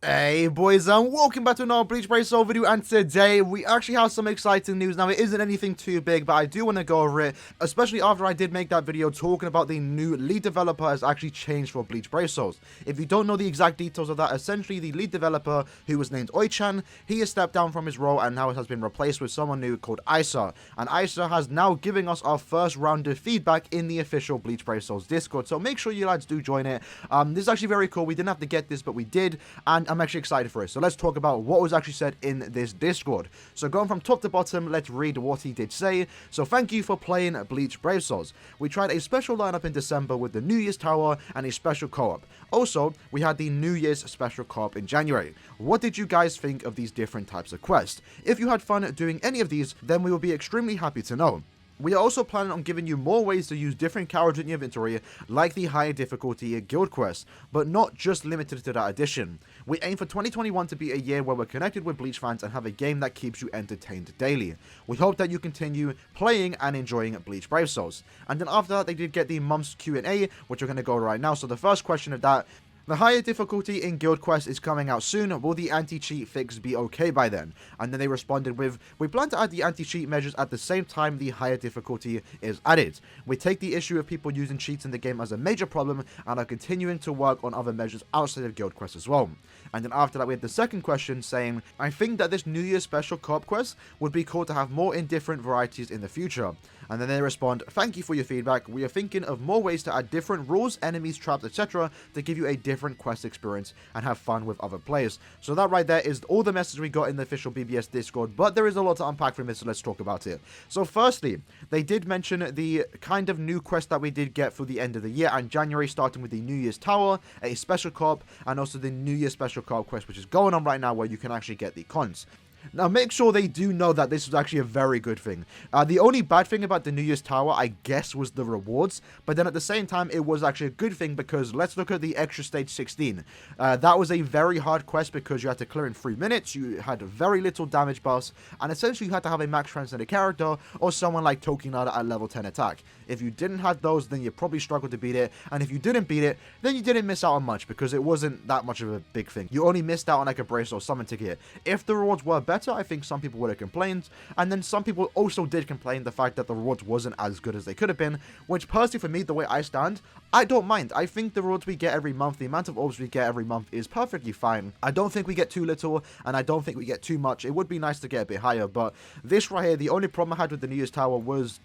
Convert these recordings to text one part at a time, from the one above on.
Hey boys, and welcome back to another Bleach Brave Soul video, and today we actually have some exciting news. Now, it isn't anything too big, but I do want to go over it, especially after I did make that video talking about the new lead developer has actually changed for Bleach Brave Souls. If you don't know the exact details of that, essentially the lead developer, who was named Oichan, he has stepped down from his role and now it has been replaced with someone new called Isa. And Isa has now given us our first round of feedback in the official Bleach Brave Souls Discord, so make sure you lads do join it. This is actually very cool. We didn't have to get this, but we did, and I'm actually excited for it. So let's talk about what was actually said in this Discord. So going from top to bottom, let's read what he did say. So thank you for playing Bleach Brave Souls. We tried a special lineup in December with the New Year's Tower and a special co-op. Also, we had the New Year's special co-op in January. What did you guys think of these different types of quests? If you had fun doing any of these, then we will be extremely happy to know. We are also planning on giving you more ways to use different characters in your inventory, like the higher difficulty guild quests, but not just limited to that addition. We aim for 2021 to be a year where we're connected with Bleach fans and have a game that keeps you entertained daily. We hope that you continue playing and enjoying Bleach Brave Souls. And then after that, they did get the month's Q&A, which we're going to go right now. So the first question of that: the higher difficulty in Guild Quest is coming out soon. Will the anti-cheat fix be okay by then? And then they responded with, we plan to add the anti-cheat measures at the same time the higher difficulty is added. We take the issue of people using cheats in the game as a major problem and are continuing to work on other measures outside of Guild Quest as well. And then after that, we had the second question saying, I think that this New Year's special co-op quest would be cool to have more in different varieties in the future. And then they respond, thank you for your feedback. We are thinking of more ways to add different rules, enemies, traps, etc. to give you a different quest experience and have fun with other players. So that right there is all the message we got in the official BBS Discord, but there is a lot to unpack from this, so let's talk about it. So firstly, they did mention the kind of new quest that we did get for the end of the year and January, starting with the New Year's Tower, a special co-op, and also the New Year's special co-op quest, which is going on right now where you can actually get the cons. Now, make sure they do know that this was actually a very good thing. The only bad thing about the New Year's Tower, I guess, was the rewards. But then at the same time, it was actually a good thing because let's look at the extra stage 16. That was a very hard quest because you had to clear in 3 minutes. You had very little damage buffs. And essentially, you had to have a max transcended character or someone like Tokinada at level 10 attack. If you didn't have those, then you probably struggled to beat it. And if you didn't beat it, then you didn't miss out on much because it wasn't that much of a big thing. You only missed out on like a brace or summon ticket. If the rewards were better, I think some people would have complained, and then some people also did complain the fact that the rewards wasn't as good as they could have been, which personally for me, the way I stand, I don't mind. I think the rewards we get every month, the amount of orbs we get every month is perfectly fine. I don't think we get too little, and I don't think we get too much. It would be nice to get a bit higher, but this right here, the only problem I had with the New Year's Tower was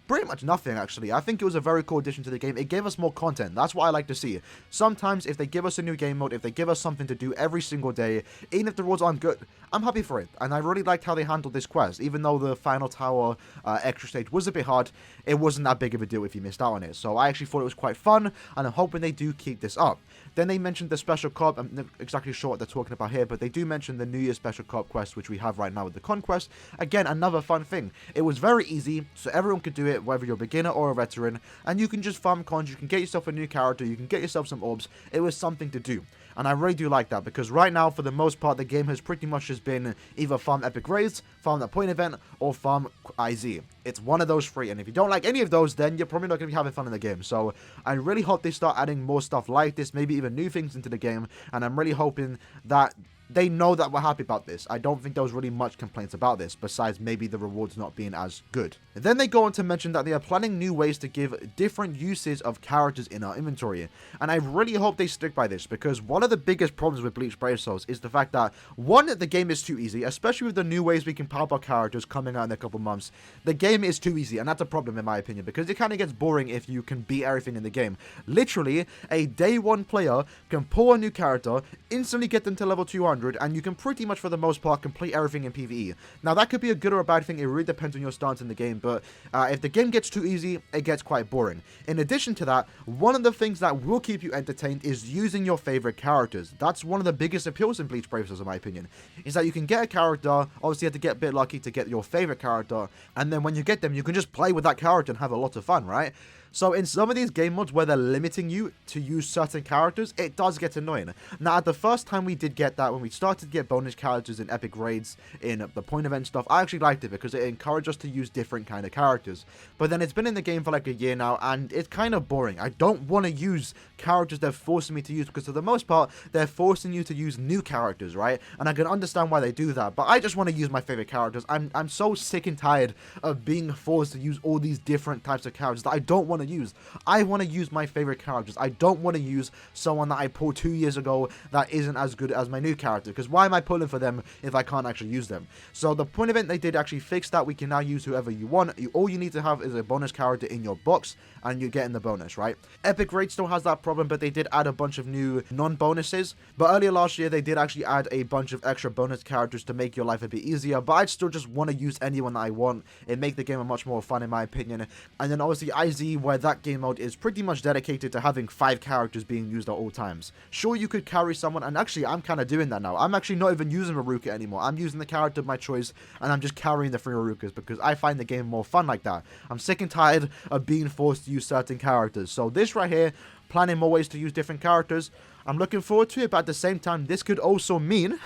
pretty much nothing, actually. I think it was a very cool addition to the game. It gave us more content. That's what I like to see. Sometimes, if they give us a new game mode, if they give us something to do every single day, even if the rewards aren't good, I'm happy for it. And I really liked how they handled this quest. Even though the final tower extra stage was a bit hard, it wasn't that big of a deal if you missed out on it. So I actually thought it was quite fun, and I'm hoping they do keep this up. Then they mentioned the special co-op. I'm not exactly sure what they're talking about here, but they do mention the New Year's special co-op quest, which we have right now with the Conquest. Again, another fun thing. It was very easy, so everyone could do it, whether you're a beginner or a veteran, and you can just farm cons, you can get yourself a new character, you can get yourself some orbs. It was something to do. And I really do like that, because right now, for the most part, the game has pretty much just been either farm epic raids, farm that point event, or farm IZ. It's one of those three, and if you don't like any of those, then you're probably not going to be having fun in the game. So I really hope they start adding more stuff like this, maybe even new things into the game, and I'm really hoping that they know that we're happy about this. I don't think there was really much complaints about this, besides maybe the rewards not being as good. Then they go on to mention that they are planning new ways to give different uses of characters in our inventory. And I really hope they stick by this, because one of the biggest problems with Bleach Brave Souls is the fact that, one, the game is too easy, especially with the new ways we can power up our characters coming out in a couple months. The game is too easy, and that's a problem in my opinion, because it kind of gets boring if you can beat everything in the game. Literally, a day one player can pull a new character, instantly get them to level 200, and you can pretty much, for the most part, complete everything in PvE. Now, that could be a good or a bad thing. It really depends on your stance in the game, but if the game gets too easy, it gets quite boring. In addition to that, one of the things that will keep you entertained is using your favorite characters. That's one of the biggest appeals in Bleach Brave Souls, in my opinion, is that you can get a character, obviously you have to get a bit lucky to get your favorite character, and then when you get them, you can just play with that character and have a lot of fun, right? So in some of these game modes where they're limiting you to use certain characters, it does get annoying. Now, at the first time we did get that, when we started to get bonus characters in epic raids, in the point event stuff, I actually liked it because it encouraged us to use different kind of characters. But then it's been in the game for like a year now, and it's kind of boring. I don't want to use characters they're forcing me to use, because for the most part, they're forcing you to use new characters, right? And I can understand why they do that, but I just want to use my favorite characters. I'm so sick and tired of being forced to use all these different types of characters that I don't want to use. I want to use my favorite characters. I don't want to use someone that I pulled 2 years ago that isn't as good as my new character, because why am I pulling for them if I can't actually use them? So the point event, they did actually fix that. We can now use whoever you want. All you need to have is a bonus character in your box, and you're getting the bonus, right? Epic Raid still has that problem, but they did add a bunch of new non-bonuses. But earlier last year, they did actually add a bunch of extra bonus characters to make your life a bit easier, but I'd still just want to use anyone that I want. It make the game a much more fun, in my opinion. And then obviously IZ, where that game mode is pretty much dedicated to having 5 characters being used at all times. Sure, you could carry someone, and actually I'm kind of doing that now. I'm actually not even using Maruka anymore. I'm using the character of my choice, and I'm just carrying the 3 Marukas because I find the game more fun like that. I'm sick and tired of being forced to use certain characters. So this right here, planning more ways to use different characters, I'm looking forward to it, but at the same time, this could also mean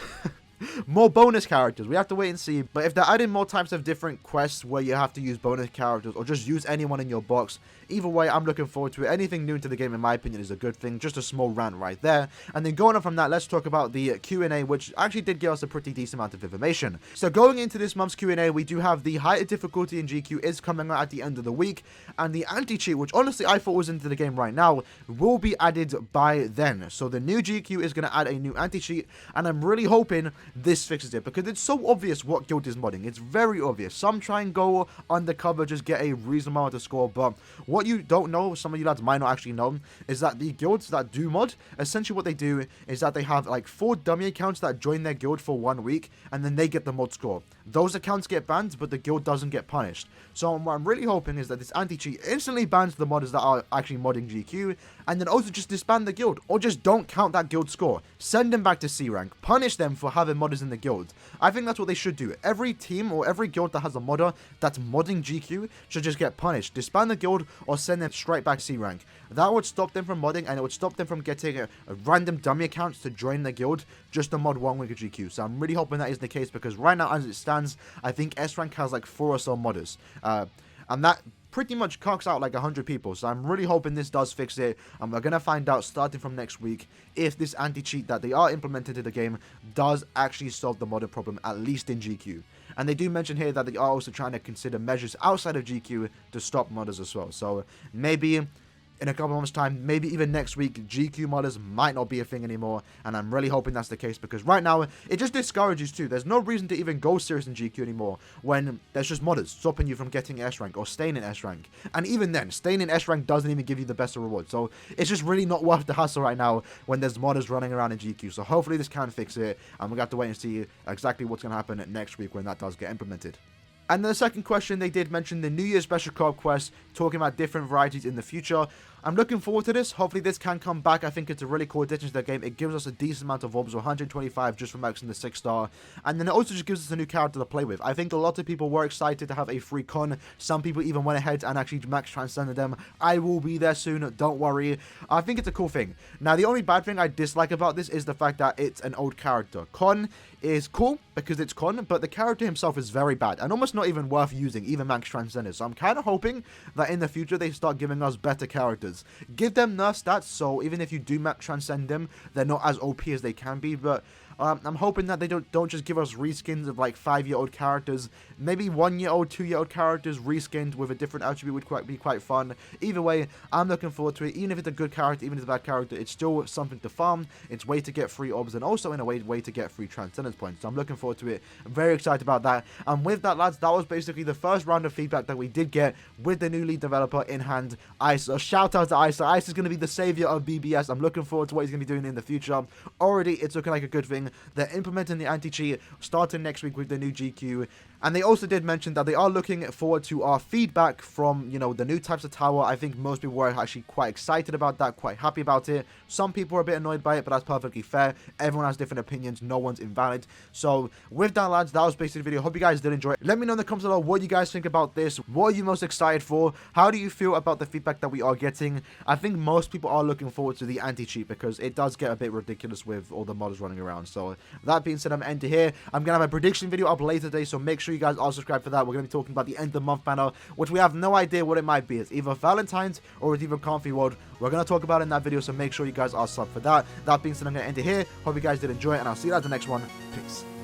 more bonus characters. We have to wait and see. But if they're adding more types of different quests where you have to use bonus characters, or just use anyone in your box, either way, I'm looking forward to it. Anything new into the game, in my opinion, is a good thing. Just a small rant right there. And then going on from that, let's talk about the Q&A, which actually did give us a pretty decent amount of information. So going into this month's Q&A, we do have the heightened difficulty in GQ is coming out at the end of the week, and the anti-cheat, which honestly I thought was into the game right now, will be added by then. So the new GQ is going to add a new anti-cheat, and I'm really hoping this fixes it, because it's so obvious what guild is modding. It's very obvious. Some try and go undercover, just get a reasonable amount of score, but what you don't know, some of you lads might not actually know, is that the guilds that do mod, essentially what they do is that they have like 4 dummy accounts that join their guild for 1 week, and then they get the mod score. Those accounts get banned, but the guild doesn't get punished. So what I'm really hoping is that this anti-cheat instantly bans the modders that are actually modding GQ, and then also just disband the guild, or just don't count that guild score. Send them back to C rank. Punish them for having modders in the guild. I think that's what they should do. Every team or every guild that has a modder that's modding GQ should just get punished. Disband the guild or send them straight back C rank. That would stop them from modding, and it would stop them from getting a random dummy accounts to join the guild just to mod 1 week of GQ. So I'm really hoping that is the case, because right now as it stands, I think S rank has like 4 or so modders. And that pretty much cocks out like 100 people. So I'm really hoping this does fix it, and we're going to find out starting from next week if this anti-cheat that they are implementing to the game does actually solve the modder problem, at least in GQ. And they do mention here that they are also trying to consider measures outside of GQ to stop modders as well. So maybe in a couple of months' time, maybe even next week, GQ modders might not be a thing anymore, and I'm really hoping that's the case, because right now, it just discourages too. There's no reason to even go serious in GQ anymore when there's just modders stopping you from getting S rank or staying in S rank. And even then, staying in S rank doesn't even give you the best of rewards, so it's just really not worth the hassle right now when there's modders running around in GQ. So hopefully this can fix it, and we're going to have to wait and see exactly what's going to happen next week when that does get implemented. And the second question, they did mention the New Year's Special Co-op quest, talking about different varieties in the future. I'm looking forward to this. Hopefully this can come back. I think it's a really cool addition to the game. It gives us a decent amount of orbs, 125 just for maxing the 6-star. And then it also just gives us a new character to play with. I think a lot of people were excited to have a free con. Some people even went ahead and actually max transcended them. I will be there soon, don't worry. I think it's a cool thing. Now, the only bad thing I dislike about this is the fact that it's an old character. Con is cool because it's Con, but the character himself is very bad and almost not even worth using, even max transcended. So I'm kind of hoping that in the future they start giving us better characters. Give them nerf stats, so even if you do max transcend them, they're not as OP as they can be, but I'm hoping that they don't just give us reskins of like 5-year-old characters. Maybe 1-year-old, 2-year-old characters reskinned with a different attribute would be quite fun. Either way, I'm looking forward to it. Even if it's a good character, even if it's a bad character, it's still something to farm. It's a way to get free orbs, and also in a way to get free transcendence points. So I'm looking forward to it. I'm very excited about that. And with that, lads, that was basically the first round of feedback that we did get with the new lead developer in hand, Isa. Shout out to Isa. Isa is going to be the savior of BBS. I'm looking forward to what he's going to be doing in the future. Already, it's looking like a good thing. saying they're implementing the anti-cheat starting next week with the new GQ. And they also did mention that they are looking forward to our feedback from, you know, the new types of tower. I think most people were actually quite excited about that, quite happy about it. Some people were a bit annoyed by it, but that's perfectly fair. Everyone has different opinions. No one's invalid. So with that, lads, that was basically the video. Hope you guys did enjoy it. Let me know in the comments below what you guys think about this. What are you most excited for? How do you feel about the feedback that we are getting? I think most people are looking forward to the anti-cheat because it does get a bit ridiculous with all the models running around. So that being said, I'm ending here. I'm going to have a prediction video up later today, so make sure you guys are subscribed for that. We're going to be talking about the end of the month banner, which we have no idea what it might be. It's either Valentine's or it's even Comfy World. We're going to talk about it in that video, so make sure you guys are subbed for that. That being said, I'm going to end it here. Hope you guys did enjoy it, and I'll see you at the next one. Peace.